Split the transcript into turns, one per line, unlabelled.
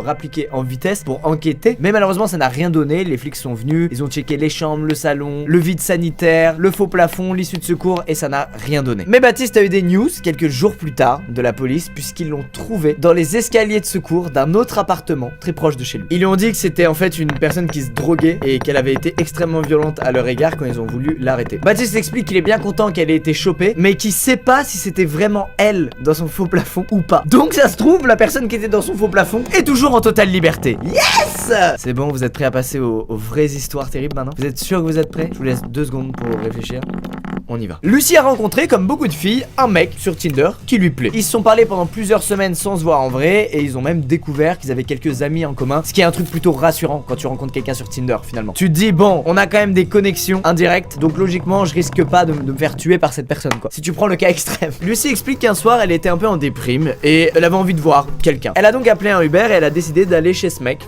rappliqué en vitesse pour enquêter. Mais malheureusement ça n'a rien donné. Les flics sont venus, ils ont checké les chambres, le salon, le vide sanitaire, le faux plafond, l'issue de secours et ça n'a rien donné. Mais Baptiste a eu des news quelques jours plus tard de la police puisqu'ils l'ont trouvé dans les escaliers de secours d'un autre appartement très proche de chez lui. Ils lui ont dit que c'était en fait une personne qui se droguait et qu'elle avait été extrêmement violente à leur égard quand ils ont voulu l'arrêter. Baptiste explique qu'il est bien content qu'elle ait été chopée mais qu'il sait pas si c'était vraiment elle dans son faux plafond ou pas. Donc ça se trouve la personne qui était dans son faux plafond est toujours en totale liberté. Yes! C'est bon, vous êtes prêts à passer aux vraies histoires terribles maintenant? Vous êtes sûr que vous êtes prêts? Je vous laisse 2 secondes pour réfléchir. On y va. Lucie a rencontré, comme beaucoup de filles, un mec sur Tinder qui lui plaît. Ils se sont parlé pendant plusieurs semaines sans se voir en vrai et ils ont même découvert qu'ils avaient quelques amis en commun, ce qui est un truc plutôt rassurant quand tu rencontres quelqu'un sur Tinder finalement. Tu te dis bon, on a quand même des connexions indirectes, donc logiquement je risque pas de me faire tuer par cette personne quoi. Si tu prends le cas extrême. Lucie explique qu'un soir elle était un peu en déprime et elle avait envie de voir quelqu'un. Elle a donc appelé un Uber et elle a décidé d'aller chez ce mec